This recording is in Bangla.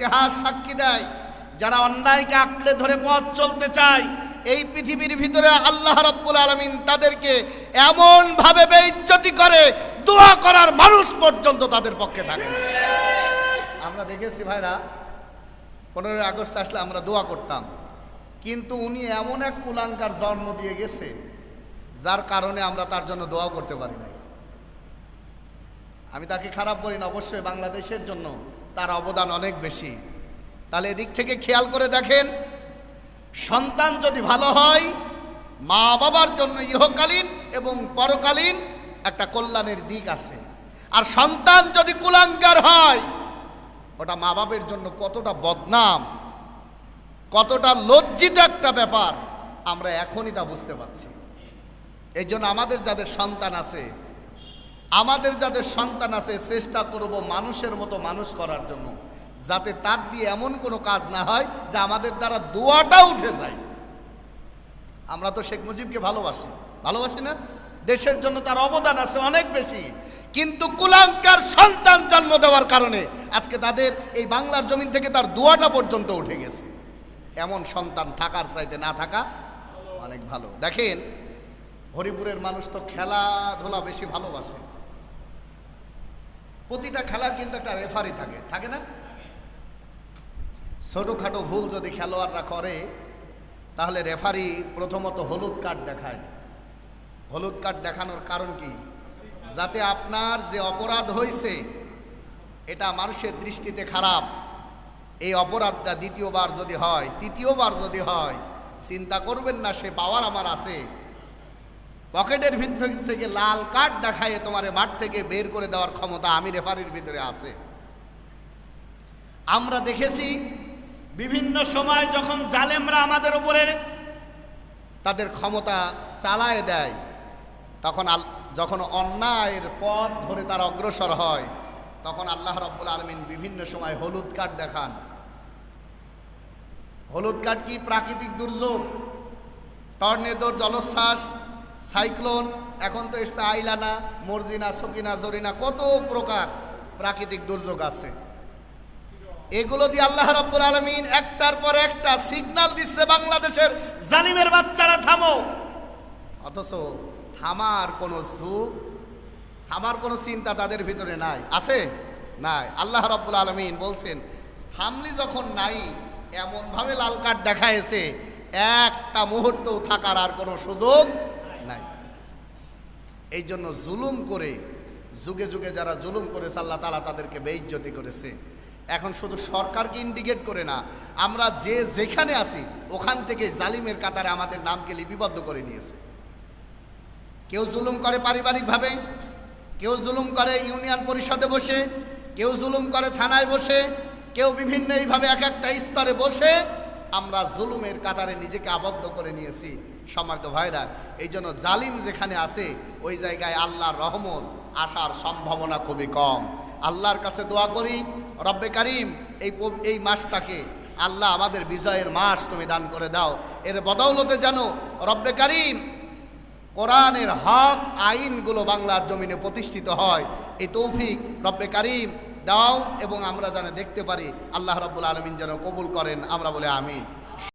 ইতিহাস সাক্ষী দেয়, যারা অন্যায়কে আঁকড়ে ধরে পথ চলতে চায় এই পৃথিবীর ভিতরে আল্লাহ রাব্বুল আলামিন তাদেরকে এমন ভাবে বেইজ্জতি করে দোয়া করার মানুষ পর্যন্ত তাদের পক্ষে থাকে না। আমরা দেখেছি ভাইরা, 15 আগস্ট আসলে আমরা দোয়া করতাম, কিন্তু উনি এমন এক কুলাঙ্কার জন্ম দিয়ে গেছে যার কারণে আমরা তার জন্য দোয়াও করতে পারি নাই। আমি তাকে খারাপ বলি না, অবশ্যই বাংলাদেশের জন্য তার অবদান অনেক বেশি। তাহলে এদিক থেকে খেয়াল করে দেখেন, সন্তান যদি ভালো হয় মা বাবার জন্য ইহকালীন এবং পরকালীন একটা কল্যাণের দিক আছে, আর সন্তান যদি কুলাঙ্গার হয় ওটা মা বাবার জন্য কতটা বদনাম, কতটা লজ্জিত একটা ব্যাপার আমরা এখনই তা বুঝতে পারছি। এই জন্য আমাদের যাদের সন্তান আছে চেষ্টা করব মানুষের মতো মানুষ করার জন্য, যাতে তার দিয়ে এমন কোনো কাজ না হয় যে আমাদের দ্বারা দোয়াটা উঠে যায়। আমরা তো শেখ মুজিবকে ভালোবাসি না? দেশের জন্য তার অবদান আছে অনেক বেশি, কিন্তু কুলাঙ্কার সন্তান জন্ম দেওয়ার কারণে আজকে তাদের এই বাংলার জমিন থেকে তার দোয়াটা পর্যন্ত উঠে গেছে। এমন সন্তান থাকার চাইতে না থাকা অনেক ভালো। দেখেন, হরিপুরের মানুষ তো খেলাধুলা বেশি ভালোবাসে। প্রতিটা খেলার কিন্তু একটা রেফারি থাকে না? ছোটখাটো ভুল যদি খেলোয়াড়রা করে তাহলে রেফারি প্রথমত হলুদ কার্ড দেখায়। হলুদ কার্ড দেখানোর কারণ কি? যাতে আপনার যে অপরাধ হয়েছে এটা মানুষের দৃষ্টিতে খারাপ, এই অপরাধটা দ্বিতীয়বার যদি হয়, তৃতীয়বার যদি হয়, চিন্তা করবেন না সে পাওয়ার আমার আছে। পকেটের ভিতর থেকে লাল কার্ড দেখায় তোমার মাঠ থেকে বের করে দেওয়ার ক্ষমতা আমি রেফারির ভিতরে আছে। আমরা দেখেছি বিভিন্ন সময় যখন জালেমরা আমাদের উপরে তাদের ক্ষমতা চালায় দেয়, তখন যখন অন্যায়ের পথ ধরে তারা অগ্রসর হয়, তখন আল্লাহ রাব্বুল আলামিন বিভিন্ন সময় হলুদ কার্ড দেখান। হলুদ কার্ড কি? প্রাকৃতিক দুর্যোগ, টর্নেডো, জলোচ্ছ্বাস, সাইক্লোন, এখন তো এসছে আইলানা, মর্জিনা, সকিনা, জরিনা, কত প্রকার প্রাকৃতিক দুর্যোগ আছে। এগুলো দিয়ে আল্লাহ রাব্বুল আলামিন একটার পর একটা সিগন্যাল দিচ্ছে বাংলাদেশের জালিমের বাচ্চারা থামো, অথচ থামার কোনো চিন্তা তাদের ভিতরে নাই। আছে? নাই। আল্লাহ রাব্বুল আলামিন বলছেন থামলি যখন নাই, এমনভাবে লাল কার্ড দেখায়েছে একটা মুহূর্তও থাকার আর কোনো সুযোগ নাই। এই জন্য জুলুম করে যুগে যুগে যারা জুলুম করেছে আল্লাহ তাআলা তাদেরকে বেইজ্জতি করেছে। এখন শুধু সরকারকে ইন্ডিকেট করে না, আমরা যেখানে আছি ওখান থেকে জালিমের কাতারে আমাদের নামকে লিপিবদ্ধ করে নিয়েছে। কেউ জুলুম করে পারিবারিকভাবে, কেউ জুলুম করে ইউনিয়ন পরিষদে বসে, কেউ জুলুম করে থানায় বসে, কেউ বিভিন্ন এইভাবে এক একটা স্তরে বসে আমরা জুলুমের কাতারে নিজেকে আবদ্ধ করে নিয়েছি। সম্মানিত ভাইরা, এই জন্য জালিম যেখানে আছে ওই জায়গায় আল্লাহর রহমত আসার সম্ভাবনা খুবই কম। আল্লাহর কাছে দোয়া করি, রব্বে কারিম এই মাসটাকে আল্লাহ আমাদের বিজয়ের মাস তুমি দান করে দাও। এর বদৌলতে যেন রব্বে কারিম কোরআনের হক আইনগুলো বাংলার জমিনে প্রতিষ্ঠিত হয়, এই তৌফিক রব্বে কারিম দাও, এবং আমরা যেন দেখতে পারি। আল্লাহ রাব্বুল আলামিন যেন কবুল করেন, আমরা বলে আমিন।